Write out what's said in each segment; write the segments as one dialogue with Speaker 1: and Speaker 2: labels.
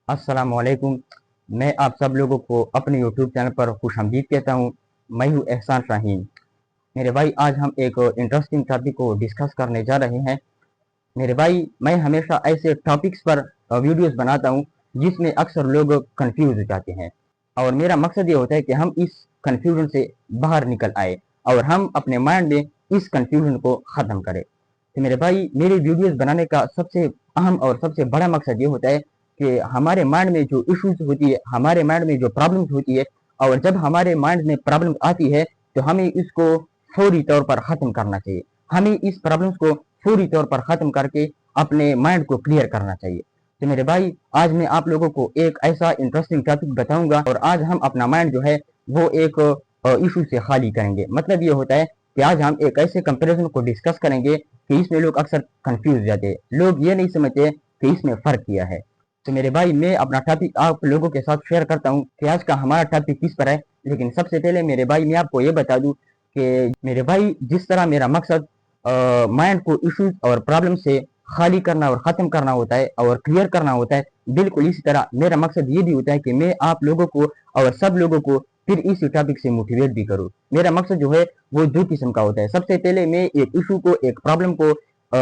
Speaker 1: अस्सलामुअलैकुम। मैं आप सब लोगों को अपने यूट्यूब चैनल पर खुशामदीद कहता हूँ। मैं हूँ एहसान शाहीन। मेरे भाई, आज हम एक इंटरेस्टिंग टॉपिक को डिस्कस करने जा रहे हैं। मेरे भाई, मैं हमेशा ऐसे टॉपिक्स पर वीडियोस बनाता हूँ जिसमें अक्सर लोग कंफ्यूज हो जाते हैं, और मेरा मकसद ये होता है कि हम इस कंफ्यूजन से बाहर निकल आए और हम अपने माइंड में इस कंफ्यूजन को ख़त्म करें। तो मेरे भाई, मेरी वीडियोस बनाने का सबसे अहम और सबसे बड़ा मकसद ये होता है कि हमारे माइंड में जो इश्यूज होती है, हमारे माइंड में जो प्रॉब्लम्स होती है, और जब हमारे माइंड में प्रॉब्लम आती है तो हमें इसको फौरी तौर पर ख़त्म करना चाहिए। हमें इस प्रॉब्लम्स को फौरी तौर पर ख़त्म करके अपने माइंड को क्लियर करना चाहिए। तो मेरे भाई, आज मैं आप लोगों को एक ऐसा इंटरेस्टिंग टॉपिक बताऊंगा, और आज हम अपना माइंड जो है वो एक इशू से खाली करेंगे। मतलब ये होता है कि आज हम एक ऐसे कंपैरिजन को डिस्कस करेंगे कि इसमें लोग अक्सर कंफ्यूज हो जाते हैं। लोग ये नहीं समझते कि इसमें फ़र्क क्या है। तो मेरे भाई, मैं अपना टॉपिक आप लोगों के साथ शेयर करता हूँ कि आज का हमारा टॉपिक किस पर है। लेकिन सबसे पहले मेरे भाई, मैं आपको ये बता दूँ कि मेरे भाई, जिस तरह मेरा मकसद माइंड को इश्यूज और प्रॉब्लम से खाली करना और ख़त्म करना होता है और क्लियर करना होता है, बिल्कुल इसी तरह मेरा मकसद ये भी होता है कि मैं आप लोगों को और सब लोगों को फिर इस टॉपिक से मोटिवेट भी करूँ। मेरा मकसद जो है वो दो किस्म का होता है। सबसे पहले मैं एक इशू को, एक प्रॉब्लम को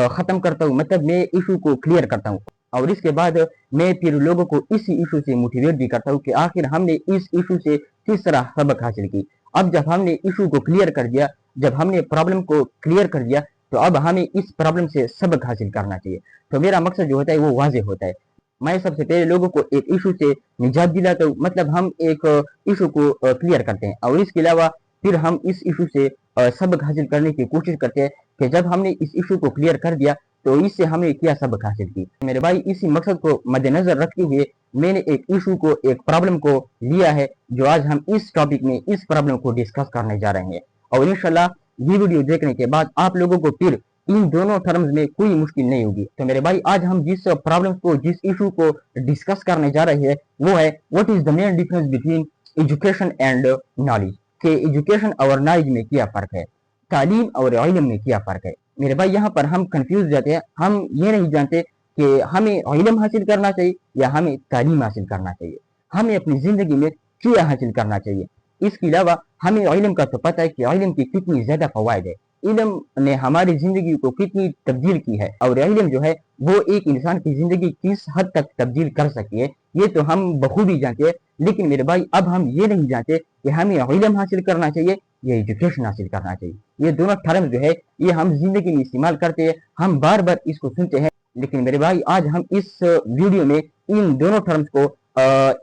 Speaker 1: ख़त्म करता हूँ, मतलब मैं इशू को क्लियर करता हूँ, और इसके बाद मैं फिर लोगों को इसी इशू से मोटिवेट भी करता हूँ कि आखिर हमने इस इशू से किस तरह सबक हासिल की। अब जब हमने इशू को क्लियर कर दिया, जब हमने प्रॉब्लम को क्लियर कर दिया, तो अब हमें इस प्रॉब्लम से सबक हासिल करना चाहिए। तो मेरा मकसद जो होता है वो वाज़ेह होता है। मैं सबसे पहले लोगों को एक इशू से निजात दिलाता हूँ, मतलब हम एक इशू को क्लियर करते हैं, और इसके अलावा फिर हम इस इशू से सबक हासिल करने की कोशिश करते हैं कि जब हमने इस इशू को क्लियर कर दिया तो इससे हमें क्या सबक हासिल की। मेरे भाई, इसी मकसद को मद्देनजर रखते हुए मैंने एक इशू को, एक प्रॉब्लम को लिया है, जो आज हम इस टॉपिक में इस प्रॉब्लम को डिस्कस करने जा रहे हैं। और इंशाल्लाह ये वीडियो देखने के बाद आप लोगों को फिर इन दोनों टर्म्स में कोई मुश्किल नहीं होगी। तो मेरे भाई, आज हम जिस प्रॉब्लम को, जिस इशू को डिस्कस करने जा रहे हैं वो है what is the main difference between education and knowledge. कि एजुकेशन और नॉलेज में क्या फ़र्क है, तालीम और इल्म में क्या फ़र्क है। मेरे भाई, यहाँ पर हम कंफ्यूज जाते हैं। हम ये नहीं जानते कि हमें इल्म हासिल करना चाहिए या हमें तालीम हासिल करना चाहिए, हमें अपनी ज़िंदगी में क्या हासिल करना चाहिए। इसके अलावा हमें इल्म का तो पता है कि इल्म की कितनी ज़्यादा फ़वाइद है, इल्म ने हमारी ज़िंदगी को कितनी तब्दील की है, और इल्म जो है वो एक इंसान की ज़िंदगी किस हद तक तब्दील कर सकती है, ये तो हम बखूबी जानते हैं। लेकिन मेरे भाई, अब हम ये नहीं जानते कि हमें इल्म हासिल करना चाहिए या एजुकेशन हासिल करना चाहिए। ये दोनों टर्म जो है ये हम जिंदगी में इस्तेमाल करते हैं, हम बार बार इसको सुनते हैं। लेकिन मेरे भाई, आज हम इस वीडियो में इन दोनों टर्म्स को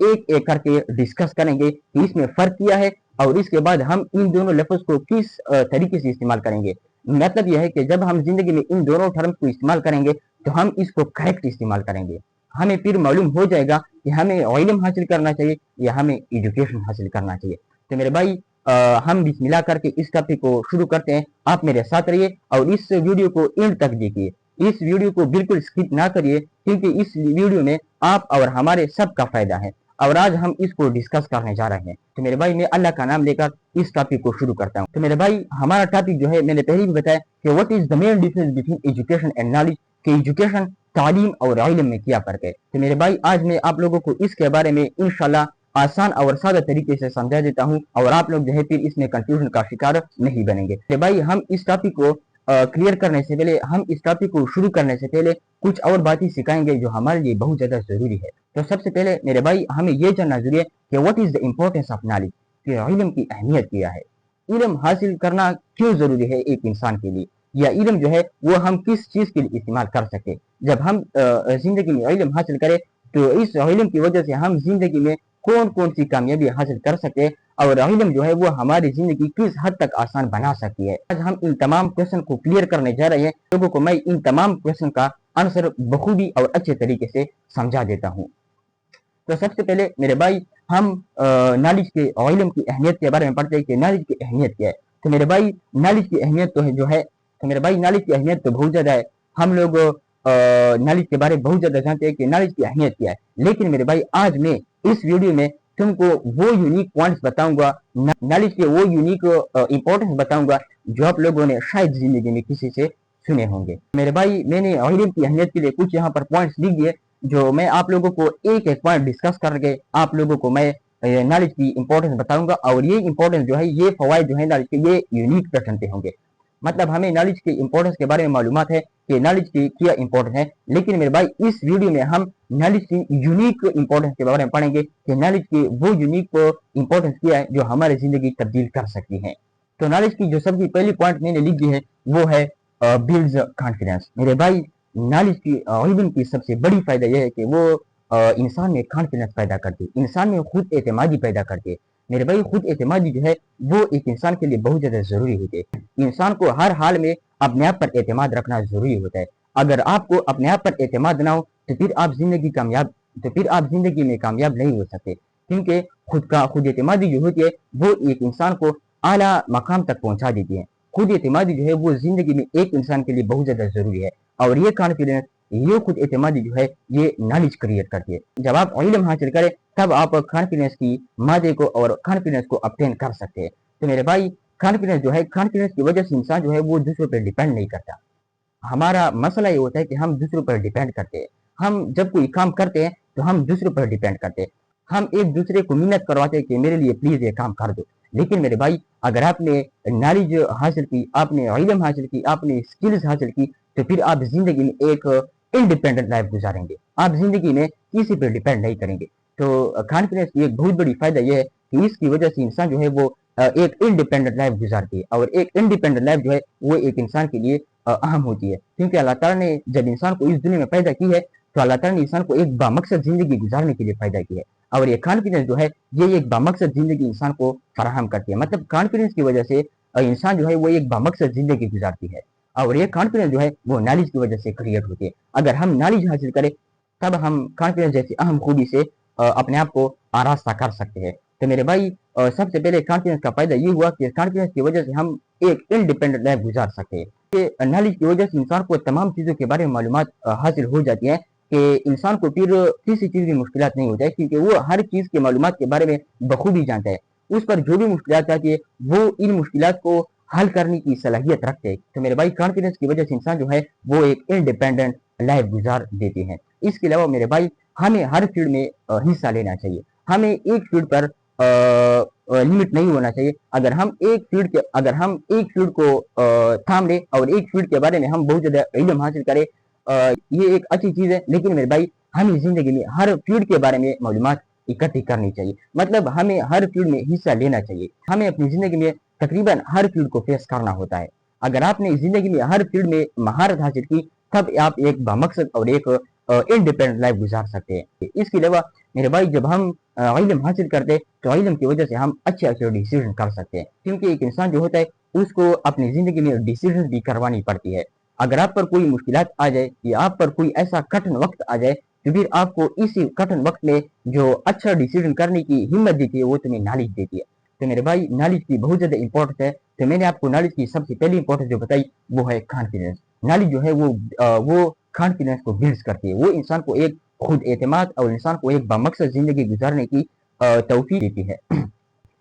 Speaker 1: एक एक करके डिस्कस करेंगे कि इसमें फ़र्क क्या है, और इसके बाद हम इन दोनों लफ्ज़ को किस तरीके से इस्तेमाल करेंगे। मतलब यह है कि जब हम जिंदगी में इन दोनों टर्म्स को इस्तेमाल करेंगे तो हम इसको करेक्ट इस्तेमाल करेंगे। हमें फिर मालूम हो जाएगा कि हमें इल्म हासिल करना चाहिए या हमें एजुकेशन हासिल करना चाहिए। तो मेरे भाई, हम बिस्मिल्लाह करके इस टॉपिक को शुरू करते हैं। आप मेरे साथ रहिए और इस वीडियो को एंड तक देखिए। इस वीडियो को बिल्कुल स्किप ना करिए, क्योंकि इस वीडियो में आप और हमारे सब का फायदा है, और आज हम इसको डिस्कस करने जा रहे हैं। तो मेरे भाई, मैं अल्लाह का नाम लेकर इस टॉपिक को शुरू करता हूँ। तो मेरे भाई, हमारा टॉपिक जो है, मैंने पहले भी बताया कि what is the main difference between education and knowledge, कि एजुकेशन, तालीम और इल्म में क्या फ़र्क है। तो मेरे भाई, आज मैं आप लोगों को इसके बारे में इंशाल्लाह आसान और सादा तरीके से समझा देता हूँ, और आप लोग जो है फिर इसमें कंफ्यूजन का शिकार नहीं बनेंगे। तो भाई, हम इस टॉपिक को क्लियर करने से पहले, हम इस टॉपिक को शुरू करने से पहले कुछ और बातें सिखाएंगे जो हमारे लिए बहुत ज़्यादा ज़रूरी है। तो सबसे पहले मेरे भाई, हमें ये जानना जरूरी है कि what is the importance of knowledge, कि इल्म की अहमियत क्या है। इल्म हासिल करना क्यों ज़रूरी है एक इंसान के लिए, या इल्म जो है वो हम किस चीज़ के लिए इस्तेमाल कर सके। जब हम ज़िंदगी में इल्म हासिल करें तो इस इल्म की वजह से हम ज़िंदगी में कौन कौन सी कामयाबी हासिल कर सकते हैं, और इल्म जो है वो हमारी ज़िंदगी किस हद तक आसान बना सकती है। आज हम इन तमाम क्वेश्चन को क्लियर करने जा रहे हैं। लोगों को मैं इन तमाम क्वेश्चन का आंसर बखूबी और अच्छे तरीके से समझा देता हूँ। तो सबसे पहले मेरे भाई, हम नॉलेज के और इल्म की अहमियत के बारे में पढ़ते हैं कि नॉलेज की अहमियत क्या है। तो मेरे भाई, नॉलेज की अहमियत तो है जो है, तो मेरे भाई, नॉलेज की अहमियत तो बहुत ज़्यादा है। हम लोग नॉलेज के बारे में बहुत ज़्यादा जानते हैं कि नॉलेज की अहमियत क्या है। लेकिन मेरे भाई, आज मैं इस वीडियो में तुमको वो यूनिक पॉइंट्स बताऊंगा, नॉलेज के वो यूनिक इंपॉर्टेंस बताऊंगा जो आप लोगों ने शायद जिंदगी में किसी से सुने होंगे। मेरे भाई, मैंने इल्म की अहमियत के लिए कुछ यहाँ पर पॉइंट्स लिख दिए, जो मैं आप लोगों को एक एक पॉइंट डिस्कस करके आप लोगों को मैं नॉलेज की इंपॉर्टेंस बताऊंगा, और ये इंपॉर्टेंस जो है, ये फवाइद जो है नॉलेज के, ये यूनिक पर्सन पे होंगे। मतलब हमें नॉलेज की इंपॉर्टेंस के बारे में मालूमात है कि नॉलेज की क्या इंपॉर्टेंस है, लेकिन मेरे भाई इस वीडियो में हम नॉलेज की यूनिक इंपॉर्टेंस के बारे में पढ़ेंगे कि नॉलेज की वो यूनिक इंपॉर्टेंस क्या है जो हमारी जिंदगी तब्दील कर सकती है। तो नॉलेज की जो सबसे पहली पॉइंट मैंने लिख दी है वो है बिल्ड्स कॉन्फिडेंस। मेरे भाई नॉलेज की इल्म की सबसे बड़ी फायदा यह है कि वो इंसान में कॉन्फिडेंस पैदा करती है, इंसान में खुद एतमादी पैदा करती है। मेरे भाई खुद एतमादी जो है वो एक इंसान के लिए बहुत ज़्यादा ज़रूरी होती है। इंसान को हर हाल में अपने आप पर एतमाद रखना ज़रूरी होता है। अगर आपको अपने आप पर एतमाद ना हो तो फिर आप ज़िंदगी में कामयाब नहीं हो सकते, क्योंकि खुद एतमादी जो होती है वो एक इंसान को आला मकाम तक पहुंचा देती है। खुद एतमादी जो है वो ज़िंदगी में एक इंसान के लिए बहुत ज़्यादा ज़रूरी है, और ये कॉन्फिडेंस, ये खुद एतमादी जो है ये नॉलेज क्रिएट करती है। जब आप इल्म हासिल करें तब आप कॉन्फिडेंस की मादे को और कॉन्फिडेंस को ऑब्टेन कर सकते हैं। तो मेरे भाई कॉन्फिडेंस जो है, कॉन्फिडेंस की वजह से इंसान जो है वो दूसरों पर डिपेंड नहीं करता। हमारा मसला ये होता है कि हम दूसरों पर डिपेंड करते हैं। हम जब कोई काम करते हैं तो हम दूसरों पर डिपेंड करते हैं। हम एक दूसरे को मिन्नत करवाते हैं कि मेरे लिए प्लीज ये काम कर दो। लेकिन मेरे भाई अगर आपने नॉलेज हासिल की, आपने इल्म हासिल की, आपने स्किल्स हासिल की, तो फिर आप जिंदगी में एक इंडिपेंडेंट लाइफ गुजारेंगे। आप जिंदगी में किसी पर डिपेंड नहीं करेंगे। तो कॉन्फिडेंस की एक बहुत बड़ी फायदा यह है कि इसकी वजह से इंसान जो है वो एक इंडिपेंडेंट लाइफ गुजारती है, और एक इंडिपेंडेंट लाइफ जो है वो एक इंसान के लिए अहम होती है, क्योंकि अल्लाह ताला ने जब इंसान को इस दुनिया में पैदा की है तो अल्लाह ताला ने इंसान को एक बामकसद जिंदगी गुजारने के लिए पैदा की है, और ये कॉन्फिडेंस जो है ये एक बामकसद जिंदगी इंसान को फराहम करती है। मतलब कॉन्फिडेंस की वजह से इंसान जो है वो एक बामकसद जिंदगी गुजारती है, और ये कॉन्फिडेंस जो है वो नॉलेज की वजह से क्रिएट होती है। अगर हम नॉलेज हासिल करें तब हम कॉन्फिडेंस जैसी अहम खूबी से अपने आप को आरास्ता कर सकते हैं। तो मेरे भाई सबसे पहले कॉन्फिडेंस का फायदा ये हुआ कि कॉन्फिडेंस की वजह से हम एक इंडिपेंडेंट लाइफ गुजार सकते हैं। कि नॉलेज की वजह से इंसान को तमाम चीज़ों के बारे में मालूमात हासिल हो जाती है कि इंसान को फिर किसी चीज़ की मुश्किलात नहीं होता है, क्योंकि वो हर चीज़ के मालूमात के बारे में बखूबी जानता है। उस पर जो भी मुश्किलात आती है वो इन मुश्किलात को हल करने की सलाहियत रखते हैं। तो मेरे भाई कॉन्फिडेंस की वजह से इंसान जो है वो एक इंडिपेंडेंट लाइफ गुजार देते हैं। इसके अलावा मेरे भाई हमें हर फील्ड में हिस्सा लेना चाहिए। हमें एक फील्ड पर लिमिट नहीं होना चाहिए। अगर हम एक फील्ड को थाम ले और एक फील्ड के बारे में हम बहुत ज़्यादा इल्म हासिल करें, ये एक अच्छी चीज़ है, लेकिन मेरे भाई हमें ज़िंदगी में हर फील्ड के बारे में मालूमात इकट्ठी करनी चाहिए। मतलब हमें हर फील्ड में हिस्सा लेना चाहिए। हमें अपनी ज़िंदगी में तकरीबन हर फील्ड को फेस करना होता है। अगर आपने ज़िंदगी में हर फील्ड में महारत हासिल की तब आप एक बामकसद और एक इंडिपेंडेंट लाइफ गुजार सकते हैं। इसके अलावा मेरे भाई जब हम इल्म हासिल करते हैं तो इल्म की वजह से हम अच्छे अच्छे डिसीजन कर सकते हैं, क्योंकि एक इंसान जो होता है उसको अपनी ज़िंदगी में डिसीजन भी करवानी पड़ती है। अगर आप पर कोई मुश्किलात आ जाए या आप पर कोई ऐसा कठिन वक्त आ जाए तो फिर आपको इसी कठिन वक्त में जो अच्छा डिसीजन करने की हिम्मत देती है वो तुम्हें नॉलेज देती है। तो मेरे भाई नॉलेज की बहुत ज़्यादा इंपॉर्टेंस है। तो मैंने आपको नॉलेज की सबसे पहली इंपॉर्टेंस जो बताई वो है कॉन्फिडेंस। नॉलेज जो है वो कॉन्फिडेंस को बिल्ड करती है। वो इंसान को एक खुद एतमाद और इंसान को एक बामकसद ज़िंदगी गुजारने की तौफीक देती है।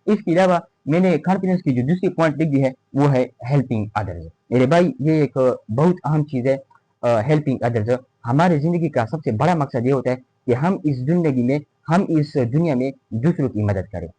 Speaker 1: इसके अलावा मैंने कॉन्फिडेंस की जो दूसरी पॉइंट लिख दी है वो है हेल्पिंग अदर्स। मेरे भाई ये एक बहुत अहम चीज़ है। हेल्पिंग अदर्स हमारे ज़िंदगी का सबसे बड़ा मकसद ये होता है कि हम इस दुनिया में दूसरों की मदद करें,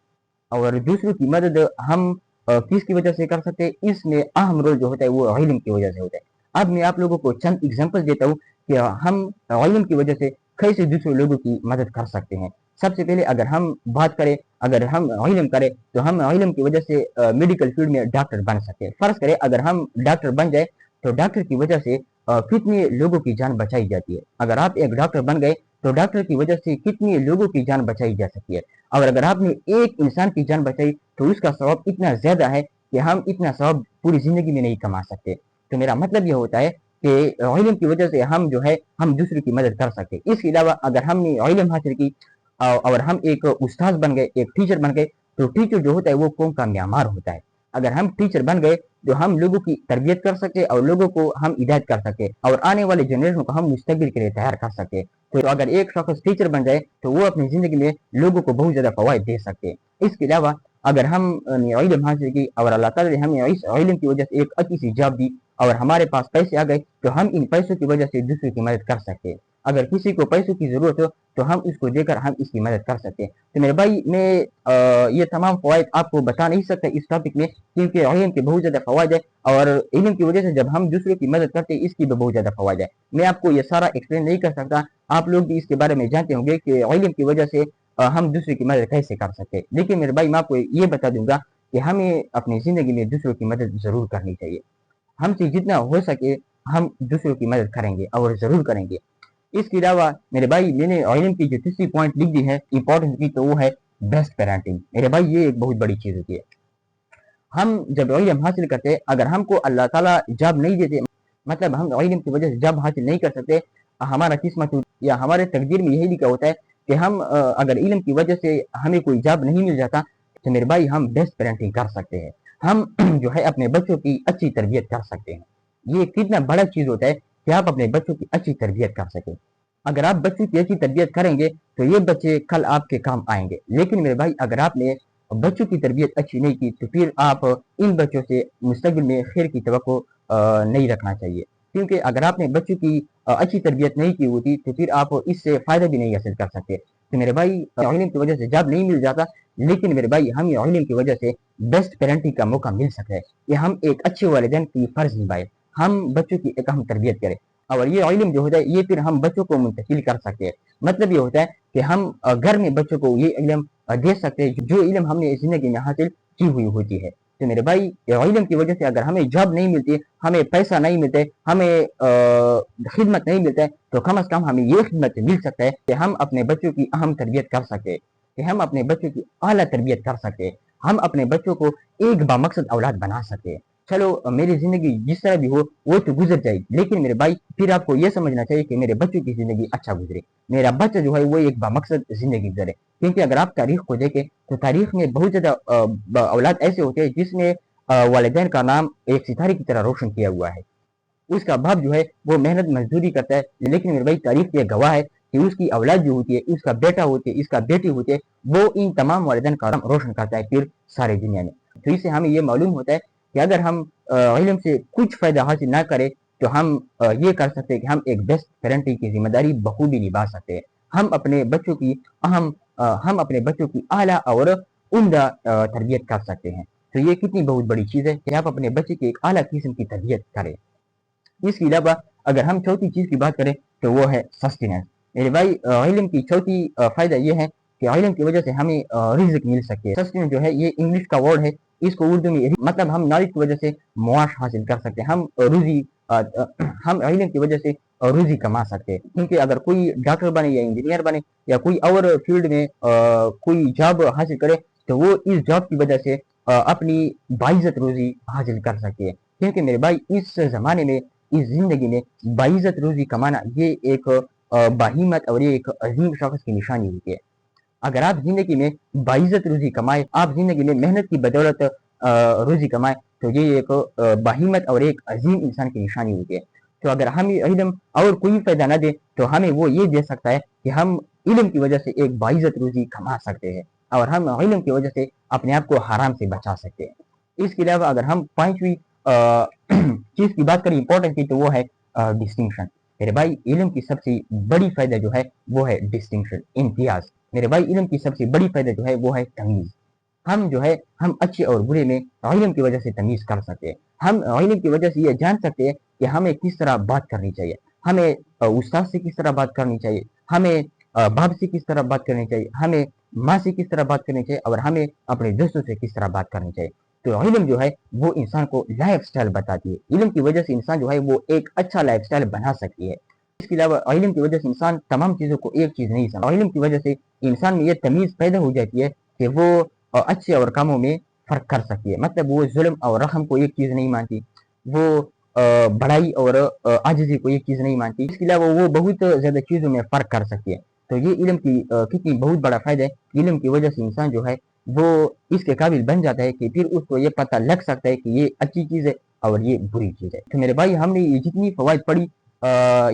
Speaker 1: और दूसरों की मदद हम किसकी वजह से कर सकते हैं, इसमें अहम रोल जो होता है वो इल्म की वजह से होता है। अब मैं आप लोगों को चंद एग्जांपल देता हूँ कि हम इल्म की वजह से कैसे दूसरे लोगों की मदद कर सकते हैं। सबसे पहले अगर हम बात करें, अगर हम इल्म करें तो हम इल्म की वजह से मेडिकल फील्ड में डॉक्टर बन सकते हैं। फर्ज करें अगर हम डॉक्टर बन जाए तो डॉक्टर की वजह से कितने लोगों की जान बचाई जाती है। अगर आप एक डॉक्टर बन गए तो डॉक्टर की वजह से कितने लोगों की जान बचाई जा सकती है। और अगर आपने एक इंसान की जान बचाई तो उसका सवाब इतना ज़्यादा है कि हम इतना सवाब पूरी ज़िंदगी में नहीं कमा सकते। तो मेरा मतलब ये होता है कि इल्म की वजह से हम जो है हम दूसरों की मदद कर सकते हैं। इसके अलावा अगर हमने इल्म हासिल की और हम एक उस्ताद बन गए, एक टीचर बन गए, तो टीचर जो होता है वो कौम का म्यामार होता है। अगर हम टीचर बन गए तो हम लोगों की तरबियत कर सकते और लोगों को हम हिदायत कर सकते और आने वाले जनरेशन को हम मुस्तकबिल के लिए तैयार कर सकते। तो अगर एक शख्स टीचर बन जाए तो वो अपनी ज़िंदगी में लोगों को बहुत ज़्यादा फ़वाइद दे सकते हैं। इसके अलावा अगर हम इल्म हासिल की और अल्लाह ताला ने हमें इस इल्म की वजह से एक अच्छी सी जॉब दी और हमारे पास पैसे आ गए तो हम इन पैसों की वजह से दूसरों की मदद कर सकते हैं। اگر کسی کو پیسوں کی ضرورت ہو تو ہم اس کو دے کر ہم اس کی مدد کر سکتے ہیں. تو میرے بھائی میں یہ تمام فوائد آپ کو بتا نہیں سکتا اس ٹاپک میں، کیونکہ علم کے بہت زیادہ فوائد ہے، اور علم کی وجہ سے جب ہم دوسروں کی مدد کرتے ہیں اس کی بھی بہت زیادہ فوائد ہے. میں آپ کو یہ سارا ایکسپلین نہیں کر سکتا، آپ لوگ بھی اس کے بارے میں جانتے ہوں گے کہ علم کی وجہ سے ہم دوسرے کی مدد کیسے کر سکتے ہیں. لیکن میرے بھائی میں آپ کو یہ بتا دوں گا کہ ہمیں اپنی زندگی میں دوسروں کی مدد ضرور کرنی چاہیے. ہم سے جتنا ہو سکے ہم دوسروں کی مدد کریں گے اور ضرور کریں گے. اس کے علاوہ میرے بھائی میں نے علم کی جو تیسری پوائنٹ لکھ دی ہے امپورٹنٹ کی، تو وہ ہے بیسٹ پیرنٹنگ. میرے بھائی یہ ایک بہت بڑی چیز ہوتی ہے. ہم جب علم حاصل کرتے، اگر ہم کو اللہ تعالیٰ جاب نہیں دیتے، مطلب ہم علم کی وجہ سے جاب حاصل نہیں کر سکتے، ہمارا قسمت یا ہمارے تقدیر میں یہی لکھا ہوتا ہے کہ ہم اگر علم کی وجہ سے ہمیں کوئی جاب نہیں مل جاتا تو میرے بھائی ہم بیسٹ پیرنٹنگ کر سکتے ہیں. ہم جو ہے اپنے بچوں کی اچھی تربیت کر سکتے ہیں. یہ کتنا بڑا چیز ہوتا ہے کہ آپ اپنے بچوں کی اچھی تربیت کر سکیں. اگر آپ بچوں کی اچھی تربیت کریں گے تو یہ بچے کل آپ کے کام آئیں گے. لیکن میرے بھائی اگر آپ نے بچوں کی تربیت اچھی نہیں کی تو پھر آپ ان بچوں سے مستقبل میں خیر کی توقع نہیں رکھنا چاہیے. کیونکہ اگر آپ نے بچوں کی اچھی تربیت نہیں کی ہوتی تو پھر آپ اس سے فائدہ بھی نہیں حاصل کر سکتے. تو میرے بھائی علم کی وجہ سے جاب نہیں مل جاتا، لیکن میرے بھائی ہمیں علم کی وجہ سے بیسٹ پیرنٹنگ کا موقع مل سکتا ہے کہ ہم ایک اچھے والدین کی فرض نبھائیں، ہم بچوں کی ایک اہم تربیت کریں. اور یہ علم جو ہوتا ہے یہ پھر ہم بچوں کو منتقل کر سکتے ہیں. مطلب یہ ہوتا ہے کہ ہم گھر میں بچوں کو یہ علم دے سکتے ہیں جو علم ہم نے زندگی میں حاصل کی ہوئی ہوتی ہے. تو میرے بھائی علم کی وجہ سے اگر ہمیں جاب نہیں ملتی، ہمیں پیسہ نہیں ملتا، ہمیں خدمت نہیں ملتا ہے، تو کم از کم ہمیں یہ خدمت مل سکتا ہے کہ ہم اپنے بچوں کی اہم تربیت کر سکتے، کہ ہم اپنے بچوں کی اعلیٰ تربیت کر سکتے، ہم اپنے بچوں کو ایک بامقصد اولاد بنا سکتے. چلو میری زندگی جس طرح بھی ہو وہ تو گزر جائے گی، لیکن میرے بھائی پھر آپ کو یہ سمجھنا چاہیے کہ میرے بچوں کی زندگی اچھا گزرے، میرا بچہ جو ہے وہ ایک بامقصد زندگی گزرے. کیونکہ اگر آپ تاریخ کو دیکھیں تو تاریخ میں بہت زیادہ اولاد ایسے ہوتے ہیں جس نے والدین کا نام ایک ستارے کی طرح روشن کیا ہوا ہے. اس کا باپ جو ہے وہ محنت مزدوری کرتا ہے، لیکن میرے بھائی تاریخ یہ گواہ ہے کہ اس کی اولاد جو ہوتی ہے، اس کا بیٹا ہوتی ہے، اس کا بیٹی ہوتی ہے، وہ ان تمام والدین کا نام روشن کرتا ہے پھر سارے دنیا میں. تو اس سے ہمیں یہ معلوم ہوتا ہے کہ اگر ہم علم سے کچھ فائدہ حاصل نہ کریں تو ہم یہ کر سکتے ہیں کہ ہم ایک بیسٹ پیرنٹنگ کی ذمہ داری بخوبی نبھا سکتے ہیں. ہم اپنے بچوں کی اعلیٰ اور عمدہ تربیت کر سکتے ہیں. تو یہ کتنی بہت بڑی چیز ہے کہ آپ اپنے بچے کی ایک اعلیٰ قسم کی تربیت کریں. اس کے علاوہ اگر ہم چوتھی چیز کی بات کریں تو وہ ہے سسٹیننس. میرے بھائی علم کی چوتھی فائدہ یہ ہے کہ علم کی وجہ سے ہمیں رزق مل سکتی ہے. سسٹیننس جو ہے یہ انگلش کا ورڈ ہے، اس کو اردو میں مطلب ہم نالج کی وجہ سے معاش حاصل کر سکتے ہیں، ہم علم کی وجہ سے روزی کما سکتے ہیں. کیونکہ اگر کوئی ڈاکٹر بنے یا انجینئر بنے یا کوئی اور فیلڈ میں کوئی جاب حاصل کرے تو وہ اس جاب کی وجہ سے اپنی باعزت روزی حاصل کر سکتے ہیں. کیونکہ میرے بھائی اس زمانے میں، اس زندگی میں باعزت روزی کمانا یہ ایک باہمت اور یہ ایک عظیم شخص کی نشانی ہوتی ہے. اگر آپ زندگی میں باعزت روزی کمائے، آپ زندگی میں محنت کی بدولت روزی کمائے تو یہ ایک باہمت اور ایک عظیم انسان کی نشانی ہوتی ہے. تو اگر ہم علم اور کوئی فائدہ نہ دے تو ہمیں وہ یہ دے سکتا ہے کہ ہم علم کی وجہ سے ایک باعزت روزی کما سکتے ہیں اور ہم علم کی وجہ سے اپنے آپ کو حرام سے بچا سکتے ہیں. اس کے علاوہ اگر ہم پانچویں چیز کی بات کریں امپورٹنٹ کی تو وہ ہے ڈسٹنکشن. میرے بھائی علم کی سب سے بڑی فائدہ جو ہے وہ ہے ڈسٹنکشن، امتیاز. میرے بھائی علم کی سب سے بڑی فائدہ جو ہے وہ ہے تمیز. ہم اچھے اور برے میں علم کی وجہ سے تمیز کر سکتے ہیں. ہم علم کی وجہ سے یہ جان سکتے ہیں کہ ہمیں کس طرح بات کرنی چاہیے، ہمیں استاد سے کس طرح بات کرنی چاہیے، ہمیں باپ سے کس طرح بات کرنی چاہیے، ہمیں ماں سے کس طرح بات کرنی چاہیے اور ہمیں اپنے دوستوں سے کس طرح بات کرنی چاہیے. تو علم جو ہے وہ انسان کو لائف سٹائل بتاتی ہے. علم کی وجہ سے انسان جو ہے وہ ایک اچھا لائف سٹائل بنا سکتی ہے. اس کے علاوہ علم کی وجہ سے انسان تمام چیزوں کو ایک چیز نہیں سمجھتا. علم کی وجہ سے انسان میں یہ تمیز پیدا ہو جاتی ہے کہ وہ اچھے اور کاموں میں فرق کر سکتی ہے. مطلب وہ ظلم اور رحم کو ایک چیز نہیں مانتی، وہ بڑائی اور عاجزی کو ایک چیز نہیں مانتی. اس کے علاوہ وہ بہت زیادہ چیزوں میں فرق کر سکتی ہے. تو یہ علم کی کتنی بہت بڑا فائدہ ہے. علم کی وجہ سے انسان جو ہے وہ اس کے قابل بن جاتا ہے کہ پھر اس کو یہ پتہ لگ سکتا ہے کہ یہ اچھی چیز ہے اور یہ بری چیز ہے. تو میرے بھائی ہم نے یہ جتنی فوائد پڑھی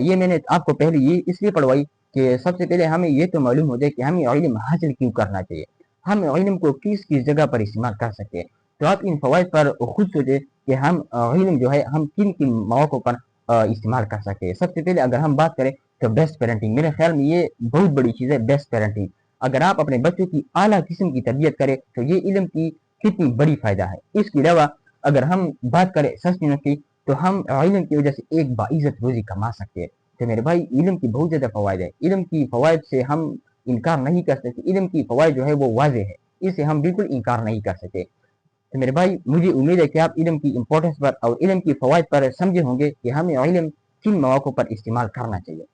Speaker 1: یہ میں نے آپ کو پہلے یہ اس لیے پڑھوائی کہ سب سے پہلے ہمیں یہ تو معلوم ہو جائے کہ ہمیں علم حاصل کیوں کرنا چاہیے، ہم علم کو کس کس جگہ پر استعمال کر سکتے ہیں. تو آپ ان فوائد پر خود سوچیں کہ ہم علم جو ہے ہم کن کن مواقع پر इस्तेमाल कर सके। सबसे पहले अगर हम बात करें तो बेस्ट पेरेंटिंग, मेरे ख्याल में ये बहुत बड़ी चीज़ है बेस्ट पेरेंटिंग। अगर आप अपने बच्चों की आला किस्म की तरबियत करें तो ये इल्म की कितनी बड़ी फ़ायदा है। इसके अलावा अगर हम बात करें सस्टेनेंस की तो हम इल्म की वजह से एक बाइज़्ज़त रोज़ी कमा सकते हैं। तो मेरे भाई इल्म की बहुत ज़्यादा फ़वाइद है, इल्म की फ़वाइद से हम इनकार नहीं कर सकते। इल्म की फ़वाइद जो है वो वाज़ेह है, इसे हम बिल्कुल इनकार नहीं कर सकते। तो मेरे भाई मुझे उम्मीद है कि आप इल्म की इम्पोर्टेंस पर और इल्म की फ़वाइद पर समझे होंगे कि हमें इल्म किन मौक़ों पर इस्तेमाल करना चाहिए।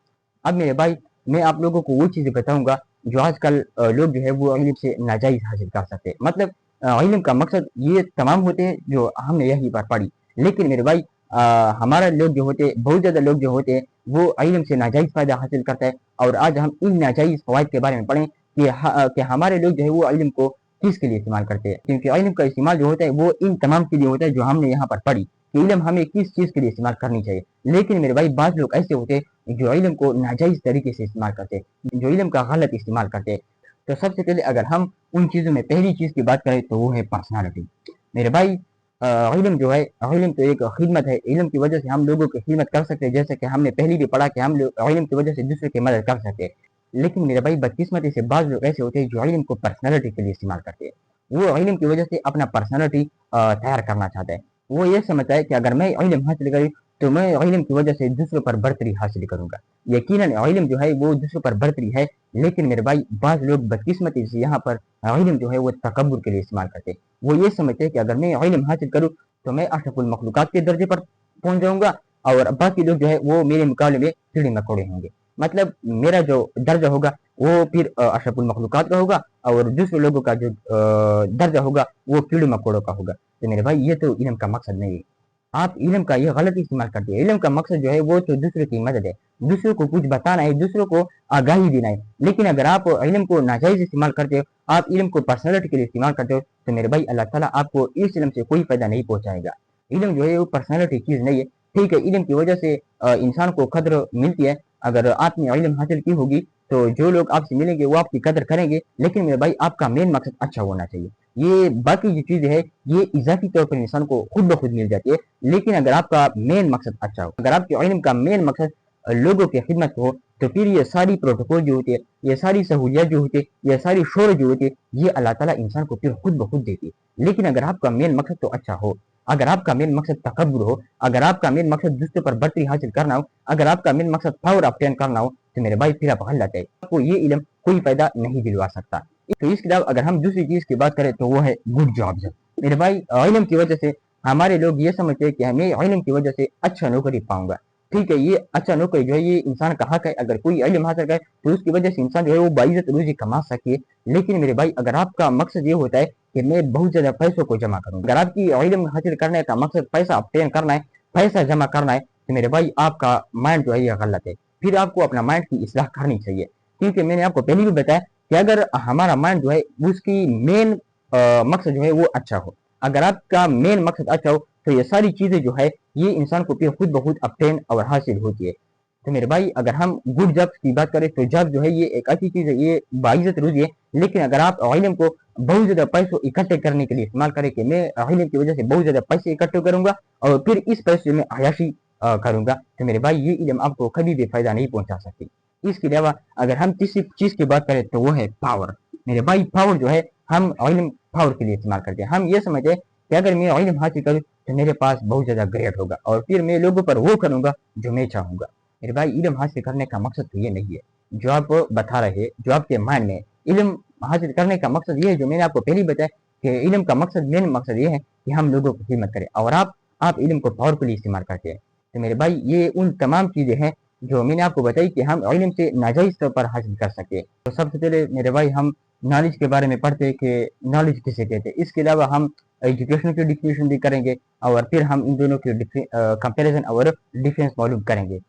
Speaker 1: अब मेरे भाई मैं आप लोगों को वो चीज़ें बताऊँगा जो आजकल लोग जो है वो इल्म से नाजायज़ हासिल कर सकते हैं। मतलब इल्म का मकसद ये तमाम होते हैं जो हमने यहीं पर पढ़ी। लेकिन मेरे भाई हमारा लोग जो होते हैं, बहुत ज़्यादा लोग जो होते हैं वो इल्म से नाजायज़ फ़ायदा हासिल करता है। और आज हम इन नाजायज़ फ़वाइद के बारे में पढ़ें कि हमारे लोग जो है वो इल्म को किसके लिए इस्तेमाल करते हैं। क्योंकि इल्म का इस्तेमाल जो होता है वो इन तमाम के लिए होता है जो हमने यहाँ पर पढ़ी कि इल्म हमें किस चीज़ के लिए इस्तेमाल करनी चाहिए। लेकिन मेरे भाई बाज़ लोग ऐसे होते हैं जो इल्म को नाजायज़ तरीके से इस्तेमाल करते हैं, जो इल्म का गलत इस्तेमाल करते हैं। तो सबसे पहले अगर हम उन चीज़ों में पहली चीज़ की बात करें तो वो है पर्सनालिटी। मेरे भाई इल्म जो है, इल्म तो एक खिदमत है। इल्म की वजह से हम लोगों की खिदमत कर सकते हैं, जैसे कि हमने पहले भी पढ़ा कि हम लोग इल्म की वजह से दूसरे की मदद कर सकते हैं। लेकिन मेरे भाई बदकिस्मती से बाज़ लोग ऐसे होते हैं जो इल्म को पर्सनालिटी के लिए इस्तेमाल करते हैं। वो इल्म की वजह से अपना पर्सनालिटी तैयार करना चाहता है। वो ये समझता है कि अगर मैं इल्म हासिल करूँ तो मैं इल्म की वजह से दूसरों पर बर्तरी हासिल करूँगा। यकीनन इल्म जो है वो दूसरों पर बर्तरी है, लेकिन मेरे भाई बाज़ लोग बदकिस्मती से यहाँ पर इल्म जो है वो तकब्बुर के लिए इस्तेमाल करते हैं। वो ये समझते हैं कि अगर मैं इल्म हासिल करूँ तो मैं अशरफुल मखलूक़ात के दर्जे पर पहुँच जाऊँगा और बाकी लोग जो है वो मेरे मुकाबले में कीड़े मकोड़े होंगे। मतलब मेरा जो दर्जा होगा वो फिर अशरफुल मखलूक़ात का होगा और दूसरे लोगों का जो दर्जा होगा वो कीड़े मकोड़ों का होगा। तो मेरे भाई ये तो इल्म का मकसद नहीं है। आप इल्म का ये गलत इस्तेमाल करते हैं। इल्म का मकसद जो है वो तो दूसरे की मदद है, दूसरों को कुछ बताना है, दूसरों को आगाही देना है। लेकिन अगर आप इल्म को नाजायज़ इस्तेमाल करते हो, आप इल्म को पर्सनैलिटी के लिए इस्तेमाल करते हो, तो मेरे भाई अल्लाह ताला आपको इस इल्म से कोई फ़ायदा नहीं पहुँचाएगा। इल्म जो है वो पर्सनैलिटी चीज़ नहीं है। ठीक है, इल्म की वजह से इंसान को कद्र मिलती है। अगर आपने इल्म हासिल की होगी तो जो लोग आपसे मिलेंगे वो आपकी कदर करेंगे। लेकिन मेरे भाई आपका मेन मकसद अच्छा होना चाहिए। ये बाकी जो चीज़ें हैं ये इज़ाफ़ी तौर पर इंसान को खुद ब खुद मिल जाती है। लेकिन अगर आपका मेन मकसद अच्छा हो, अगर आपके इल्म का मेन मकसद लोगों की खिदमत हो, तो फिर ये सारी प्रोटोकॉल जो होती है, ये सारी सहूलियत जो होती है, ये सारी शोहरत जो होती है, ये अल्लाह ताला इंसान को फिर खुद ब खुद देती है। लेकिन अगर आपका मेन मकसद तो अच्छा हो, अगर आपका मेन मकसद तकब्बुर हो, अगर आपका मेन मकसद दूसरों पर बर्तरी हासिल करना हो, अगर आपका मेन मकसद पावर ऑब्टेन करना हो, तो मेरे भाई फिर आप गलत है। आपको ये इल्म कोई फ़ायदा नहीं दिलवा सकता। तो इसके अलावा अगर हम दूसरी चीज़ की बात करें तो वो है गुड जॉब्स। मेरे भाई इल्म की वजह से हमारे लोग ये समझते हैं कि हमें इल्म की वजह से अच्छा नौकरी पाऊँगा। ठीक है, ये अच्छा नौकरी जो है ये इंसान का हक है। अगर कोई इल्म हासिल करे तो उसकी वजह से इंसान जो है वो बाइज़्ज़त रोज़ी कमा सके। लेकिन मेरे भाई अगर आपका मकसद ये होता है कि मैं बहुत ज़्यादा पैसों को जमा करूँ, अगर आपकी इल्म हासिल करने का मकसद पैसा ऑब्टेन करना है, पैसा जमा करना है, तो मेरे भाई आपका माइंड जो है ये गलत है। फिर आपको अपना माइंड की इस्लाह करनी चाहिए। क्योंकि मैंने आपको पहले भी बताया कि अगर हमारा माइंड जो है उसकी मेन मकसद जो है वो अच्छा हो, अगर आपका मेन मकसद अच्छा हो तो ये सारी चीज़ें जो है ये इंसान को फिर खुद ब खुद ऑब्टेन और हासिल होती है। तो मेरे भाई अगर हम गुड जॉब्स की बात करें तो जॉब जो है ये एक अच्छी चीज़ है, ये बाइज़्ज़त रोज़ी है। लेकिन अगर आप इल्म को बहुत ज़्यादा पैसों इकट्ठे करने के लिए इस्तेमाल करें कि मैं इल्म की वजह से बहुत ज़्यादा पैसे इकट्ठे करूँगा और फिर इस पैसे में अय्याशी करूँगा, तो मेरे भाई ये इल्म आपको कभी भी फ़ायदा नहीं पहुँचा सकती। इसके अलावा अगर हम तीसरी चीज़ की बात करें तो वो है पावर। मेरे भाई पावर जो है हम इल्म पावर के लिए इस्तेमाल करते हैं। हम ये समझते हैं कि अगर मैं इल्म हासिल करूँ तो मेरे पास बहुत ज़्यादा ग्रेड होगा और फिर मैं लोगों पर वो करूँगा जो मैं चाहूँगा। मेरे भाई इल्म हासिल करने का मकसद तो ये नहीं है जो आप बता रहे, जो आपके माइंड में इल्म हासिल करने का मकसद ये है जो मैंने आपको पहले ही बताया कि इल्म का मकसद, मेन मकसद ये है कि हम लोगों की खिदमत करें और आप इल्म को पावरफुली इस्तेमाल करते हैं। तो मेरे भाई ये उन तमाम चीज़ें हैं जो मैंने आपको बताई कि हम इल्म से नाजायज़ तौर पर हासिल कर सकते हैं। तो सबसे पहले मेरे भाई हम नॉलेज के बारे में पढ़ते हैं कि नॉलेज किसे कहते हैं। इसके अलावा हम एजुकेशन की डिफिनेशन भी करेंगे और फिर हम इन दोनों की कंपैरिजन और डिफरेंस मालूम करेंगे।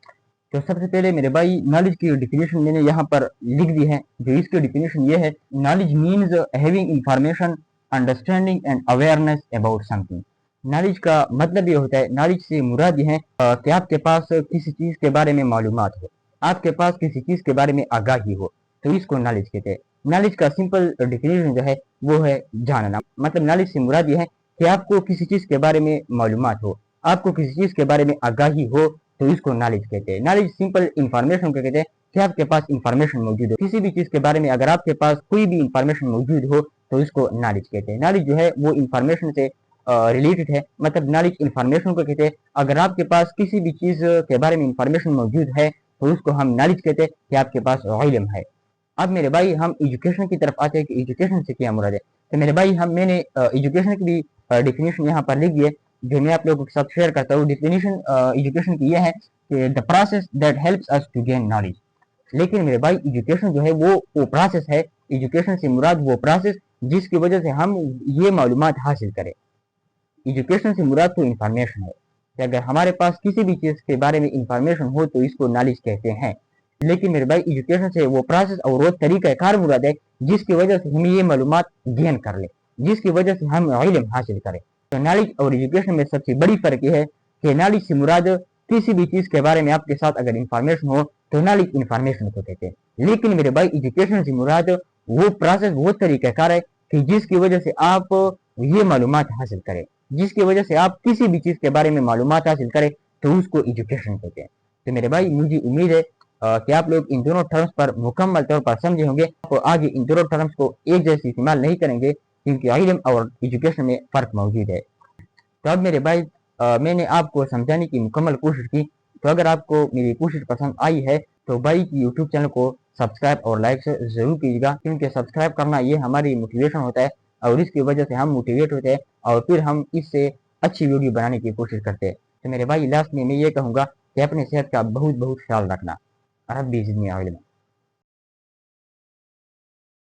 Speaker 1: तो सबसे पहले मेरे भाई नॉलेज की डिफिनेशन मैंने यहाँ पर लिख दी है। जो इसकी डिफिनेशन ये है, knowledge means having information, understanding and awareness about something. Knowledge का मतलब ये होता है, नॉलेज से मुराद ये है कि आपके पास किसी चीज़ के बारे में मालूमात हो, आपके पास किसी चीज़ के बारे में आगाही हो, तो इसको नॉलेज कहते हैं। नॉलेज का सिंपल डिफिनेशन जो है वो है जानना। मतलब नॉलेज से मुराद ये है कि आपको किसी चीज़ के बारे में मालूमात हो, आपको किसी चीज़ के बारे में आगाही हो तो इसको नॉलेज कहते हैं। नॉलेज सिंपल इंफॉर्मेशन को कहते हैं कि आपके पास इंफॉर्मेशन मौजूद हो किसी भी चीज के बारे में, अगर आपके पास कोई भी इंफॉर्मेशन मौजूद हो तो इसको नॉलेज कहते हैं। नॉलेज जो है वो इंफॉर्मेशन से रिलेटेड है, मतलब नॉलेज इंफॉर्मेशन को कहते हैं। अगर आपके पास किसी भी चीज के बारे में इंफॉर्मेशन मौजूद है तो उसको हम नॉलेज कहते हैं कि आपके पास इल्म है। अब मेरे भाई हम एजुकेशन की तरफ आते हैं कि एजुकेशन से क्या मुराद है। तो मेरे भाई मैंने एजुकेशन की भी डिफिनेशन यहाँ पर लिखी है जो मैं आप लोगों के साथ शेयर करता हूँ। डिफिनेशन एजुकेशन की यह है कि the process that helps us to gain knowledge. लेकिन मेरे भाई एजुकेशन जो है वो प्रोसेस है। एजुकेशन से मुराद वो प्रोसेस जिसकी वजह से हम ये मालूमात हासिल करें। एजुकेशन से मुराद तो इंफॉर्मेशन है कि अगर हमारे पास किसी भी चीज के बारे में इंफॉर्मेशन हो तो इसको नॉलेज कहते हैं। लेकिन मेरे भाई एजुकेशन से वो प्रोसेस और वो तरीका कार मुराद है जिसकी वजह से हम ये मालूमात गेन कर ले, जिसकी वजह से हम इल्म हासिल करें। तो नॉलेज और एजुकेशन में सबसे बड़ी फर्क ये है कि नॉलेज से मुराद किसी भी चीज के बारे में आपके साथ अगर इंफॉर्मेशन हो तो नॉलेज इंफॉर्मेशन को कहते हैं। लेकिन मेरे भाई एजुकेशन से मुराद वो प्रोसेस वो तरीका कार है कि जिसकी वजह से आप ये मालूमात हासिल करें, जिसकी वजह से आप किसी भी चीज के बारे में मालूमात हासिल करें तो उसको एजुकेशन कहते हैं। तो मेरे भाई मुझे उम्मीद है कि आप लोग इन दोनों टर्म्स पर मुकम्मल तौर पर समझे होंगे और आगे इन दोनों टर्म्स को एक जैसे इस्तेमाल नहीं करेंगे क्योंकि इल्म और एजुकेशन में फ़र्क मौजूद है। तो अब मेरे भाई मैंने आपको समझाने की मुकम्मल कोशिश की। तो अगर आपको मेरी कोशिश पसंद आई है तो भाई की यूट्यूब चैनल को सब्सक्राइब और लाइक से ज़रूर कीजिएगा, क्योंकि सब्सक्राइब करना ये हमारी मोटिवेशन होता है और इसकी वजह से हम मोटिवेट होते हैं और फिर हम इससे अच्छी वीडियो बनाने की कोशिश करते हैं। तो मेरे भाई लास्ट में मैं ये कहूँगा कि अपनी सेहत का बहुत बहुत ख्याल रखना। रब्बी ज़िदनी इल्मा।